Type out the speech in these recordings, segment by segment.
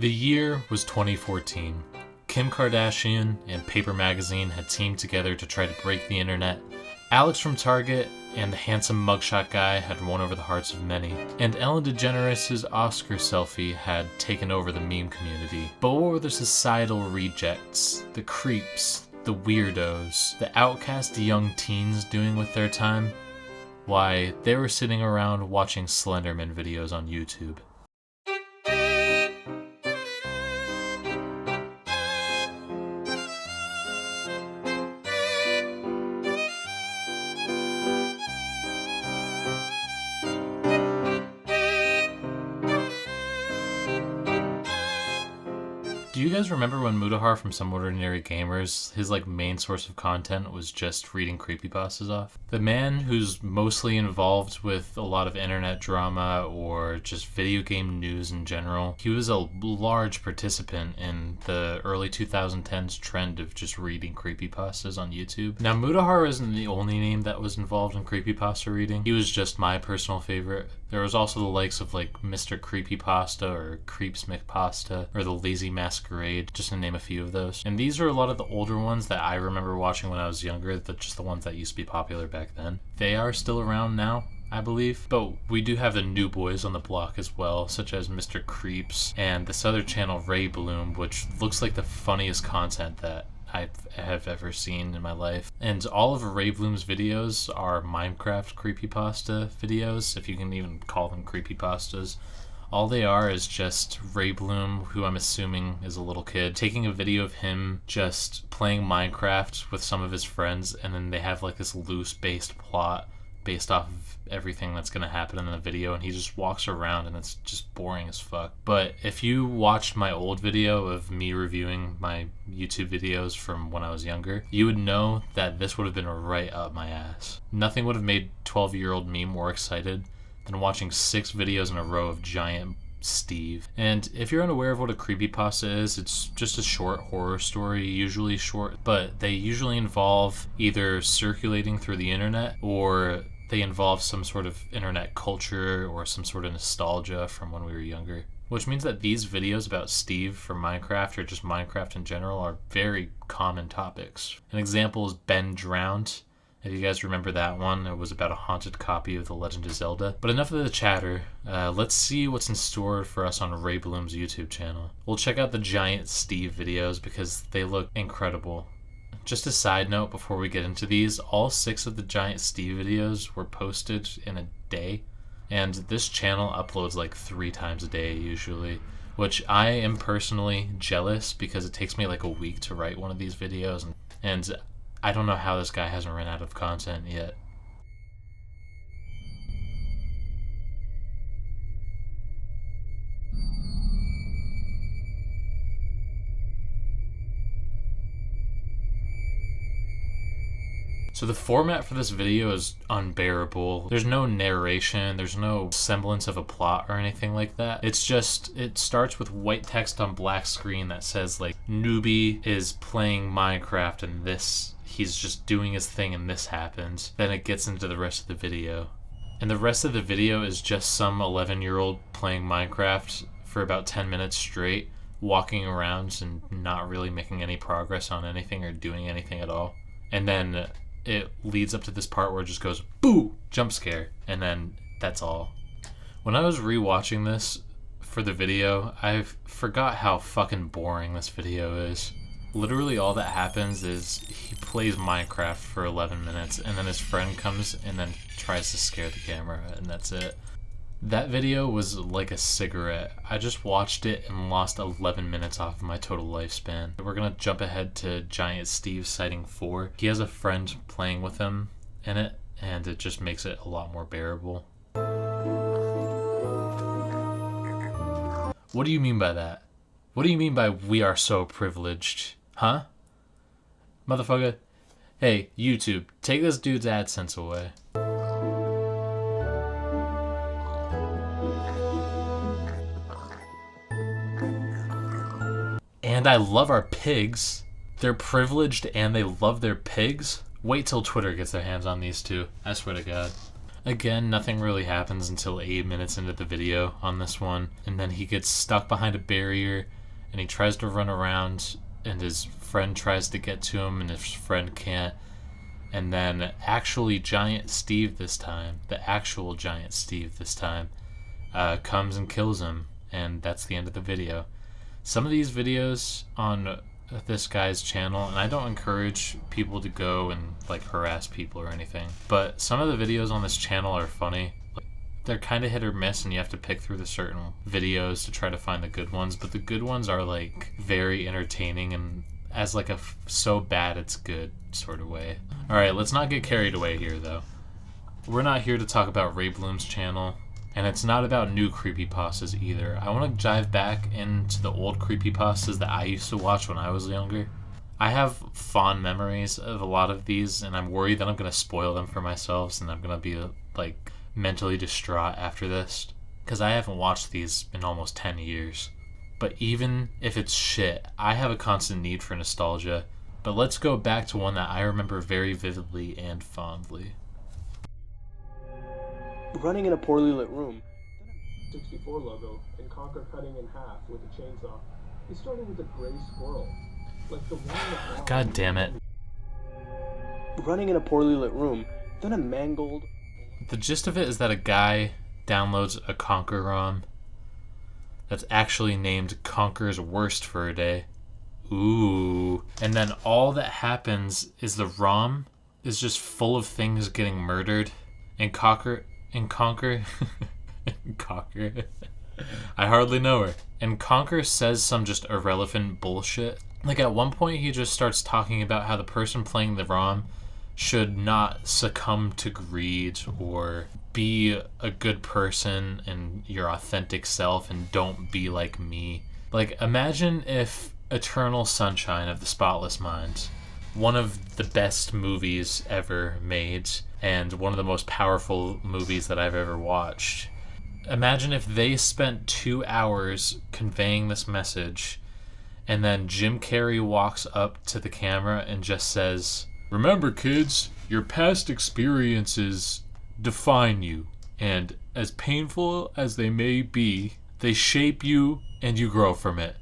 The year was 2014. Kim Kardashian and Paper Magazine had teamed together to try to break the internet. Alex from Target and the handsome mugshot guy had won over the hearts of many, and Ellen DeGeneres' Oscar selfie had taken over the meme community. But what were the societal rejects, the creeps, the weirdos, the outcast young teens doing with their time? Why, they were sitting around watching Slenderman videos on YouTube. Do you guys remember when Mudahar from Some Ordinary Gamers, his main source of content was just reading creepypastas off? The man who's mostly involved with a lot of internet drama or just video game news in general, he was a large participant in the early 2010s trend of just reading creepypastas on YouTube. Now, Mudahar isn't the only name that was involved in creepypasta reading. He was just my personal favorite. There was also the likes of Mr. Creepypasta or Creeps McPasta or the Lazy Masquerade, just to name a few of those. And these are a lot of the older ones that I remember watching when I was younger, just the ones that used to be popular back then. They are still around now, I believe. But we do have the new boys on the block as well, such as Mr. Creeps and this other channel, Ray Bloom, which looks like the funniest content that I have ever seen in my life. And all of Ray Bloom's videos are Minecraft creepypasta videos, if you can even call them creepypastas. All they are is just Ray Bloom, who I'm assuming is a little kid, taking a video of him just playing Minecraft with some of his friends, and then they have this loose based plot based off of everything that's going to happen in the video, and he just walks around and it's just boring as fuck. But if you watched my old video of me reviewing my YouTube videos from when I was younger, you would know that this would have been right up my ass. Nothing would have made 12-year-old me more excited than watching 6 videos in a row of giant Steve. And if you're unaware of what a creepypasta is, it's just a short horror story, usually short, but they usually involve either circulating through the internet or they involve some sort of internet culture or some sort of nostalgia from when we were younger. Which means that these videos about Steve from Minecraft or just Minecraft in general are very common topics. An example is Ben Drowned. If you guys remember that one, it was about a haunted copy of The Legend of Zelda. But enough of the chatter. Let's see what's in store for us on Ray Bloom's YouTube channel. We'll check out the giant Steve videos because they look incredible. Just a side note before we get into these, all 6 of the giant Steve videos were posted in a day. And this channel uploads 3 times a day usually, which I am personally jealous because it takes me a week to write one of these videos. And I don't know how this guy hasn't run out of content yet. So the format for this video is unbearable. There's no narration, there's no semblance of a plot or anything like that. It starts with white text on black screen that says newbie is playing Minecraft and he's just doing his thing and this happens. Then it gets into the rest of the video. And the rest of the video is just some 11-year-old playing Minecraft for about 10 minutes straight, walking around and not really making any progress on anything or doing anything at all. And then it leads up to this part where it just goes, boo, jump scare, and then that's all. When I was rewatching this for the video, I forgot how fucking boring this video is. Literally all that happens is he plays Minecraft for 11 minutes and then his friend comes and then tries to scare the camera, and that's it. That video was like a cigarette. I just watched it and lost 11 minutes off of my total lifespan. We're gonna jump ahead to Giant Steve Sighting 4. He has a friend playing with him in it, and it just makes it a lot more bearable. What do you mean by that? What do you mean by we are so privileged? Huh? Motherfucker. Hey, YouTube, take this dude's AdSense away. And I love our pigs. They're privileged and they love their pigs. Wait till Twitter gets their hands on these two. I swear to God. Again, nothing really happens until 8 minutes into the video on this one, and then he gets stuck behind a barrier, and he tries to run around, and his friend tries to get to him, and his friend can't. And then actually Giant Steve this time, the actual Giant Steve this time, comes and kills him, and that's the end of the video. Some of these videos on this guy's channel, and I don't encourage people to go and like harass people or anything, but some of the videos on this channel are funny. They're kind of hit or miss, and you have to pick through the certain videos to try to find the good ones, but the good ones are like very entertaining and as like a so bad it's good sort of way. Alright, let's not get carried away here though. We're not here to talk about Ray Bloom's channel, and it's not about new creepypastas either. I want to dive back into the old creepypastas that I used to watch when I was younger. I have fond memories of a lot of these, and I'm worried that I'm going to spoil them for myself, and I'm going to be like mentally distraught after this, because I haven't watched these in almost 10 years. But even if it's shit, I have a constant need for nostalgia. But let's go back to one that I remember very vividly and fondly. Running in a poorly lit room. 64 logo and Conquer cutting in half with a chainsaw. He started with a gray squirrel. Like the one that God damn it. Running in a poorly lit room, then a mangled. The gist of it is that a guy downloads a Conquer ROM that's actually named Conquer's Worst for a day. Ooh. And then all that happens is the ROM is just full of things getting murdered, and Conquer I hardly know her. And Conquer says some just irrelevant bullshit. Like at one point he just starts talking about how the person playing the ROM should not succumb to greed or be a good person and your authentic self and don't be like me. Like imagine if Eternal Sunshine of the Spotless Mind, one of the best movies ever made and one of the most powerful movies that I've ever watched. Imagine if they spent 2 hours conveying this message, and then Jim Carrey walks up to the camera and just says, "Remember, kids, your past experiences define you, and as painful as they may be, they shape you and you grow from it."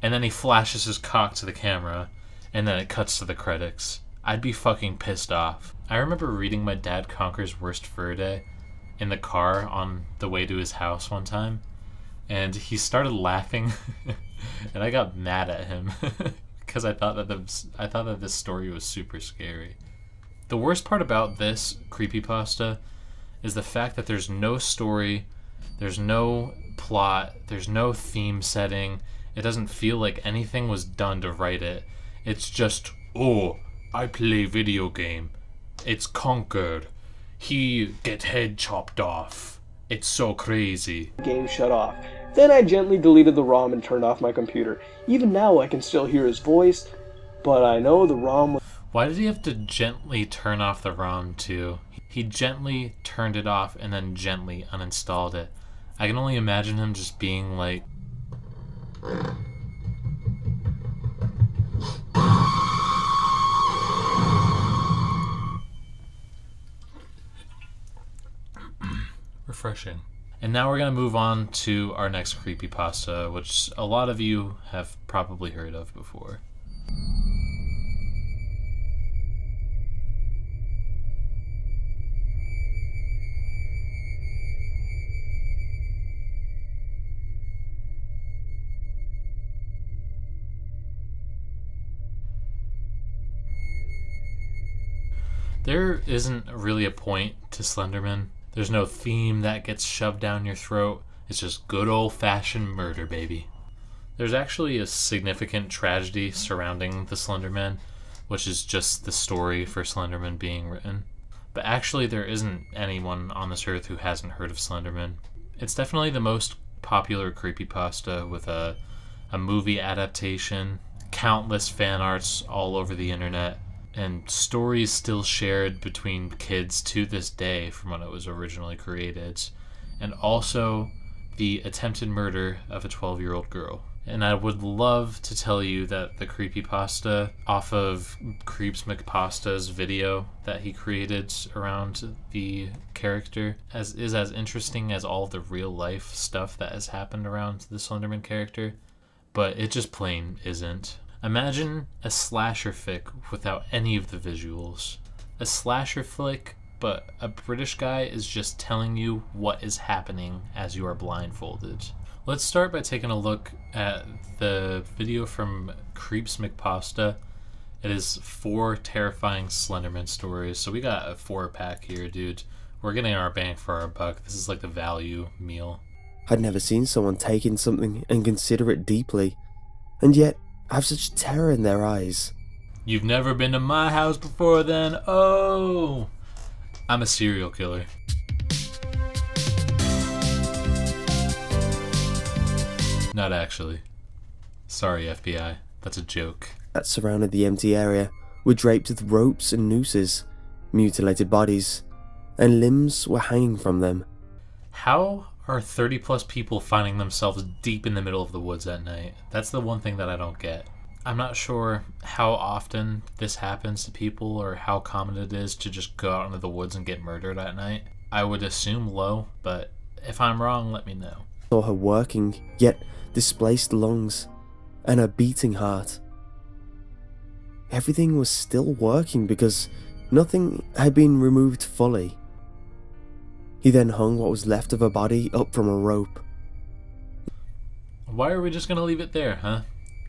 And then he flashes his cock to the camera, and then it cuts to the credits. I'd be fucking pissed off. I remember reading my dad Conquer's Worst for a Day in the car on the way to his house one time, and he started laughing, and I got mad at him because I thought that this story was super scary. The worst part about this creepypasta is the fact that there's no story, there's no plot, there's no theme setting. It doesn't feel like anything was done to write it. It's just, oh, I play video game. It's Conquered. He get head chopped off. It's so crazy. Game shut off. Then I gently deleted the ROM and turned off my computer. Even now I can still hear his voice, but I know the ROM was... Why did he have to gently turn off the ROM too? He gently turned it off and then gently uninstalled it. I can only imagine him just being like... refreshing. And now we're going to move on to our next creepypasta, which a lot of you have probably heard of before. There isn't really a point to Slenderman. There's no theme that gets shoved down your throat. It's just good old-fashioned murder, baby. There's actually a significant tragedy surrounding the Slenderman, which is just the story for Slenderman being written. But actually, there isn't anyone on this earth who hasn't heard of Slenderman. It's definitely the most popular creepypasta with a movie adaptation, countless fan arts all over the internet, and stories still shared between kids to this day from when it was originally created, and also the attempted murder of a 12-year-old girl And I would love to tell you that the creepypasta off of Creepypastas video that he created around the character is as interesting as all the real life stuff that has happened around the Slenderman character, but it just plain isn't. Imagine a slasher flick without any of the visuals. A slasher flick, but a British guy is just telling you what is happening as you are blindfolded. Let's start by taking a look at the video from Creepypasta. It is 4 terrifying Slenderman stories. So we got a 4-pack here, dude. We're getting our bang for our buck. This is like the value meal. I'd never seen someone take in something and consider it deeply, and yet have such terror in their eyes. You've never been to my house before then? Oh! I'm a serial killer. Not actually. Sorry, FBI. That's a joke. That surrounded the empty area were draped with ropes and nooses, mutilated bodies, and limbs were hanging from them. How are 30 plus people finding themselves deep in the middle of the woods at night? That's the one thing that I don't get. I'm not sure how often this happens to people or how common it is to just go out into the woods and get murdered at night. I would assume low, but if I'm wrong, let me know. Saw her working, yet displaced lungs, and a beating heart. Everything was still working because nothing had been removed fully. He then hung what was left of her body up from a rope. Why are we just gonna leave it there, huh?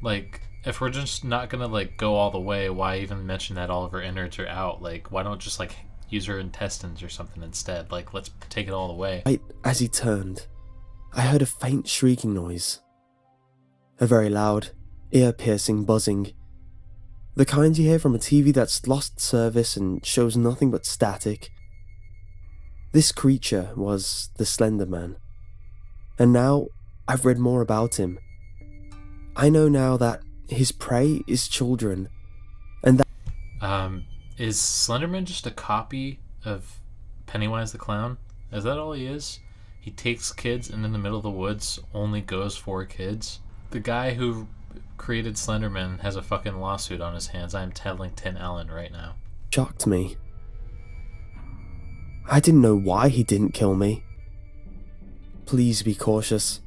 Like, if we're just not gonna, like, go all the way, why even mention that all of her innards are out? Like, why don't just, like, use her intestines or something instead? Like, let's take it all away. Right as he turned, I heard a faint shrieking noise. A very loud, ear-piercing buzzing. The kind you hear from a TV that's lost service and shows nothing but static. This creature was the Slenderman. And now I've read more about him. I know now that his prey is children, and that is Slenderman just a copy of Pennywise the Clown? Is that all he is? He takes kids and in the middle of the woods only goes for kids? The guy who created Slenderman has a fucking lawsuit on his hands. I am telling Tim Allen right now. shocked me. I didn't know why he didn't kill me. Please be cautious,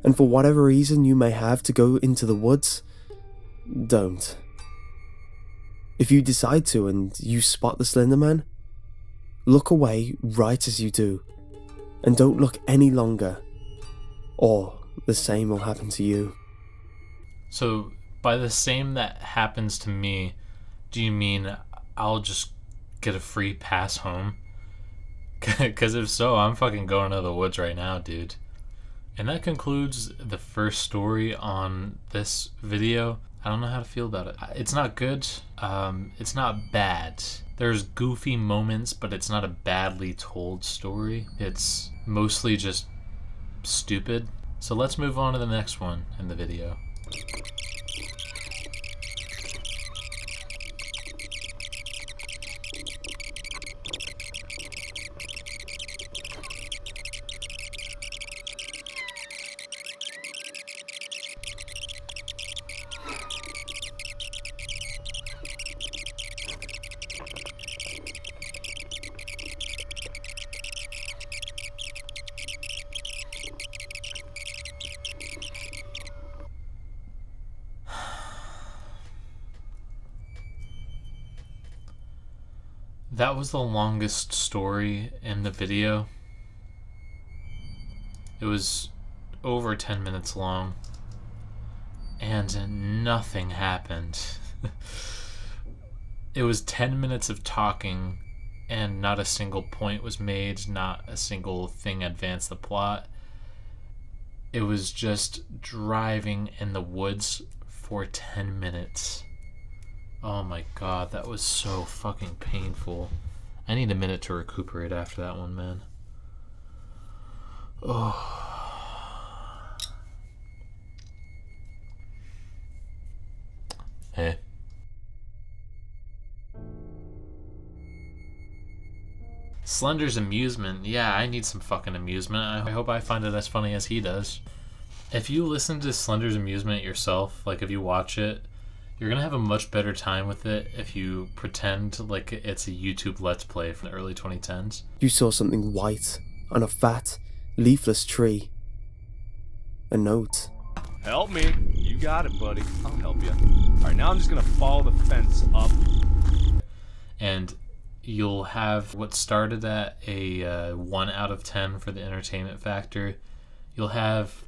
and for whatever reason you may have to go into the woods, don't. If you decide to and you spot the Slenderman, look away right as you do, and don't look any longer, or the same will happen to you. So, by the same that happens to me, do you mean I'll just get a free pass home? Because if so, I'm fucking going to the woods right now, dude. And that concludes the first story on this video. I don't know how to feel about it. It's not good. It's not bad. There's goofy moments, but it's not a badly told story. It's mostly just stupid. So let's move on to the next one in the video. That was the longest story in the video. It was over 10 minutes long, and nothing happened. It was 10 minutes of talking, and not a single point was made, not a single thing advanced the plot. It was just driving in the woods for 10 minutes. Oh my god, that was so fucking painful. I need a minute to recuperate after that one, man. Oh. Hey. Slenders Amusement. Yeah, I need some fucking amusement. I hope I find it as funny as he does. If you listen to Slenders Amusement yourself, like if you watch it, you're gonna have a much better time with it if you pretend like it's a YouTube Let's Play from the early 2010s. You saw something white on a fat, leafless tree. A note. Help me. You got it, buddy. I'll help you. Alright, now I'm just gonna follow the fence up. And you'll have what started at a 1 out of 10 for the entertainment factor. You'll have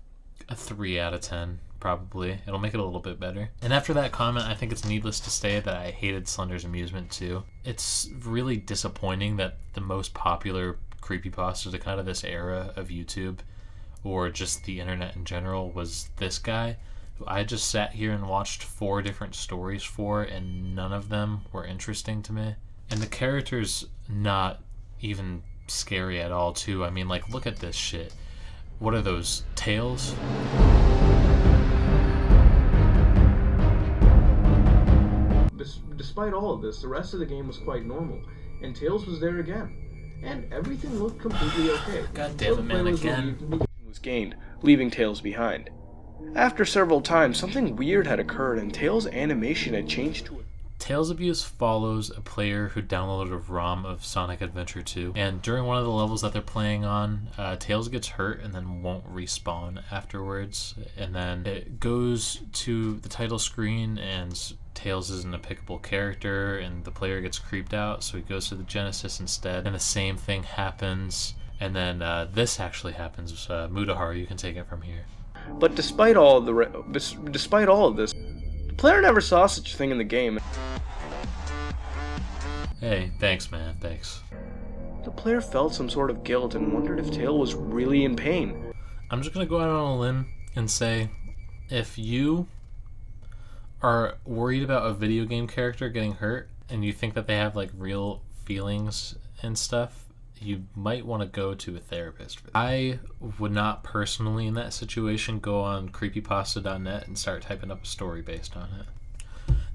a 3 out of 10, probably. It'll make it a little bit better. And after that comment, I think it's needless to say that I hated Slenders Amusement too. It's really disappointing that the most popular creepypasta to kind of this era of YouTube, or just the internet in general, was this guy, who I just sat here and watched 4 different stories for, and none of them were interesting to me. And the character's not even scary at all, too. I mean, like, look at this shit. What are those, tails? Despite all of this, the rest of the game was quite normal, and Tails was there again. And everything looked completely okay. God damn it, man, again. Was gained, leaving Tails behind. After several times, something weird had occurred, and Tails' animation had changed to a Tails Abuse follows a player who downloaded a ROM of Sonic Adventure 2, and during one of the levels that they're playing on, Tails gets hurt and then won't respawn afterwards, and then it goes to the title screen and Tails isn't a pickable character, and the player gets creeped out, so he goes to the Genesis instead, and the same thing happens, and then this actually happens. Mudahar, you can take it from here. But despite all of this, the player never saw such a thing in the game. Hey, thanks, man, thanks. The player felt some sort of guilt and wondered if Tails was really in pain. I'm just gonna go out on a limb and say, if you are worried about a video game character getting hurt and you think that they have like real feelings and stuff, you might want to go to a therapist. I would not personally in that situation go on creepypasta.net and start typing up a story based on it.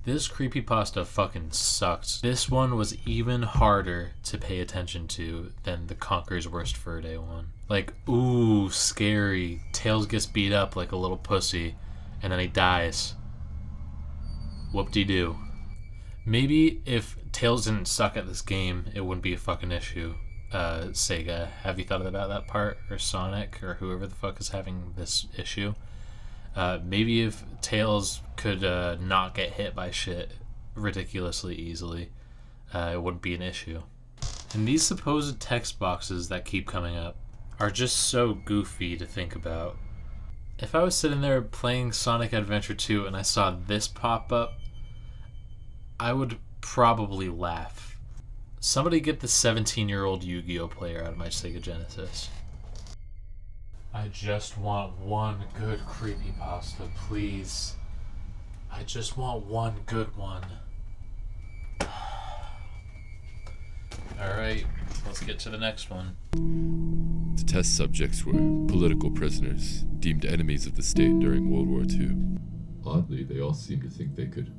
This creepypasta fucking sucked. This one was even harder to pay attention to than the Conker's Worst Fur Day one. Like, ooh, scary. Tails gets beat up like a little pussy, and then he dies. Whoop-de-doo. Maybe if Tails didn't suck at this game, it wouldn't be a fucking issue. Sega, have you thought about that part? Or Sonic, or whoever the fuck is having this issue? Maybe if Tails could not get hit by shit ridiculously easily, it wouldn't be an issue. And these supposed text boxes that keep coming up are just so goofy to think about. If I was sitting there playing Sonic Adventure 2 and I saw this pop up, I would probably laugh. Somebody get the 17-year-old Yu-Gi-Oh player out of my Sega Genesis. I just want one good creepypasta, please. I just want one good one. Alright, let's get to the next one. The test subjects were political prisoners, deemed enemies of the state during World War II. Oddly, they all seemed to think they could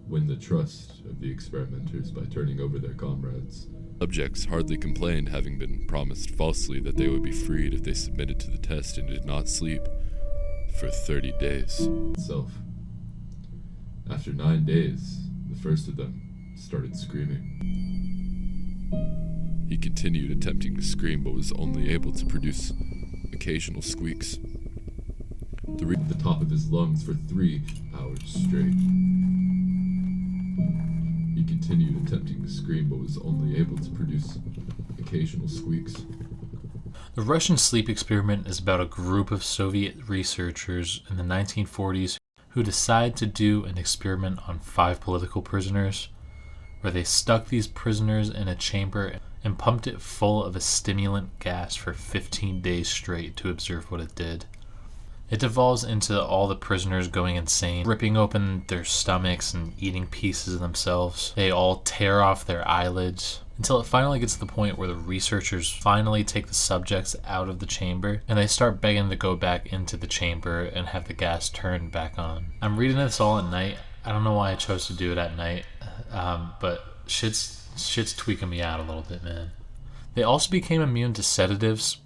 win the trust of the experimenters by turning over their comrades. Subjects hardly complained, having been promised falsely that they would be freed if they submitted to the test and did not sleep for 30 days. After 9 days, the first of them started screaming. He continued attempting to scream, but was only able to produce occasional squeaks. At the top of his lungs for 3 hours straight. He continued attempting to scream, but was only able to produce occasional squeaks. The Russian sleep experiment is about a group of Soviet researchers in the 1940s who decide to do an experiment on 5 political prisoners, where they stuck these prisoners in a chamber and pumped it full of a stimulant gas for 15 days straight to observe what it did. It devolves into all the prisoners going insane, ripping open their stomachs and eating pieces of themselves. They all tear off their eyelids, until it finally gets to the point where the researchers finally take the subjects out of the chamber, and they start begging to go back into the chamber and have the gas turned back on. I'm reading this all at night. I don't know why I chose to do it at night, but shit's tweaking me out a little bit, man. They also became immune to sedatives,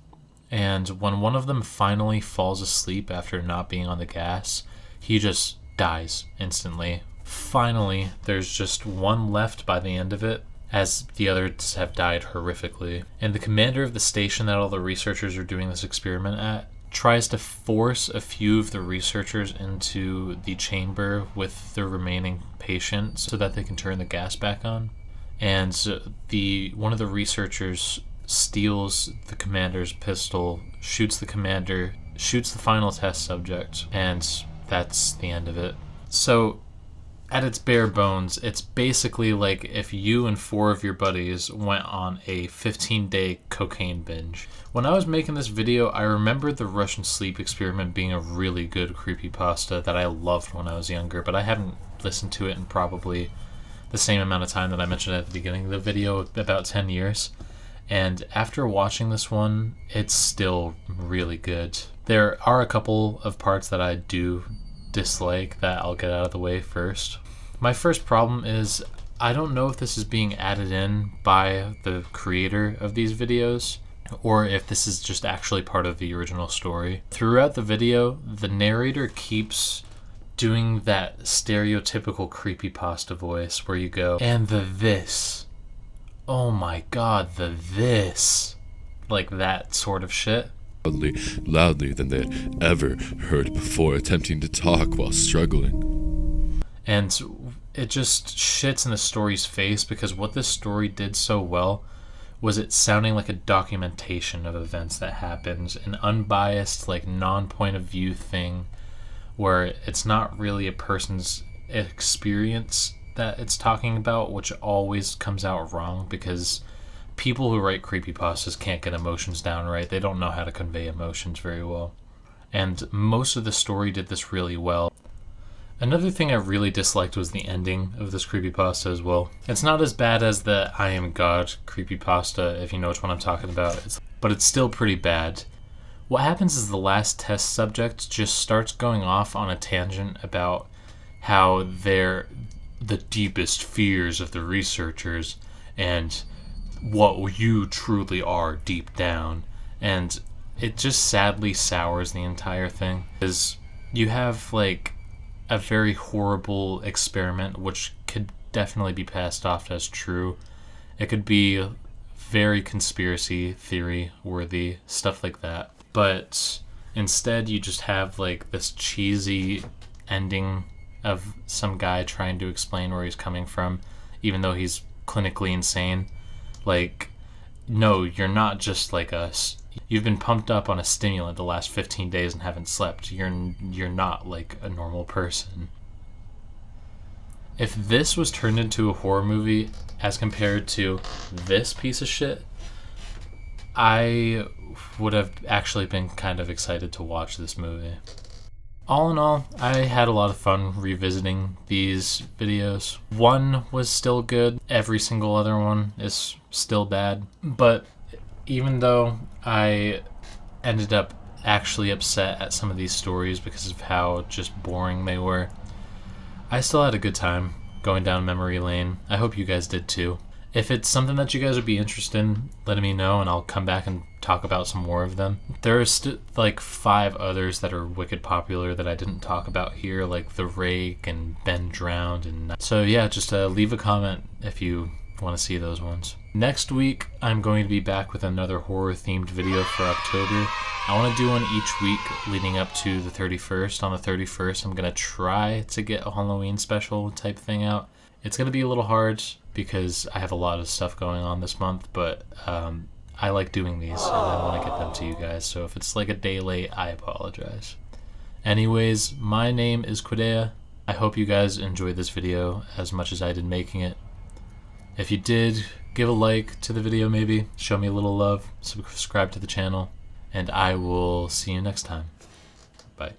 And when one of them finally falls asleep after not being on the gas, he just dies instantly. Finally, there's just one left by the end of it, as the others have died horrifically. And the commander of the station that all the researchers are doing this experiment at tries to force a few of the researchers into the chamber with the remaining patients so that they can turn the gas back on. And one of the researchers steals the commander's pistol, shoots the commander, shoots the final test subject, and that's the end of it. So, at its bare bones, it's basically like if you and 4 of your buddies went on a 15-day cocaine binge. When I was making this video, I remembered the Russian sleep experiment being a really good creepypasta that I loved when I was younger, but I haven't listened to it in probably the same amount of time that I mentioned at the beginning of the video, about 10 years. And after watching this one, it's still really good. There are a couple of parts that I do dislike that I'll get out of the way first. My first problem is I don't know if this is being added in by the creator of these videos or if this is just actually part of the original story. Throughout the video, the narrator keeps doing that stereotypical creepypasta voice where you go, and the this. Oh my god, the this. Like that sort of shit. Loudly than they had ever heard before, attempting to talk while struggling. And it just shits in the story's face because what this story did so well was it sounding like a documentation of events that happened, an unbiased, like non-point of view thing where it's not really a person's experience that it's talking about, which always comes out wrong because people who write creepypastas can't get emotions down right. They don't know how to convey emotions very well. And most of the story did this really well. Another thing I really disliked was the ending of this creepypasta as well. It's not as bad as the I Am God creepypasta, if you know which one I'm talking about, but it's still pretty bad. What happens is the last test subject just starts going off on a tangent about how they're the deepest fears of the researchers and what you truly are deep down, and it just sadly sours the entire thing because you have like a very horrible experiment which could definitely be passed off as true. It could be very conspiracy theory worthy, stuff like that, but instead you just have like this cheesy ending of some guy trying to explain where he's coming from even though he's clinically insane. Like, no, you're not just like us. You've been pumped up on a stimulant the last 15 days and haven't slept. You're not like a normal person. If this was turned into a horror movie as compared to this piece of shit, I would have actually been kind of excited to watch this movie. All in all, I had a lot of fun revisiting these videos. One was still good, every single other one is still bad, but even though I ended up actually upset at some of these stories because of how just boring they were, I still had a good time going down memory lane. I hope you guys did too. If it's something that you guys would be interested in, let me know and I'll come back and talk about some more of them. There are like 5 others that are wicked popular that I didn't talk about here, like The Rake and Ben Drowned. And so yeah, just leave a comment if you want to see those ones. Next week, I'm going to be back with another horror-themed video for October. I want to do one each week leading up to the 31st. On the 31st, I'm going to try to get a Halloween special type thing out. It's going to be a little hard because I have a lot of stuff going on this month, but I like doing these and I want to get them to you guys. So if it's like a day late, I apologize. Anyways, my name is Quidea. I hope you guys enjoyed this video as much as I did making it. If you did, give a like to the video maybe, show me a little love, subscribe to the channel, and I will see you next time. Bye.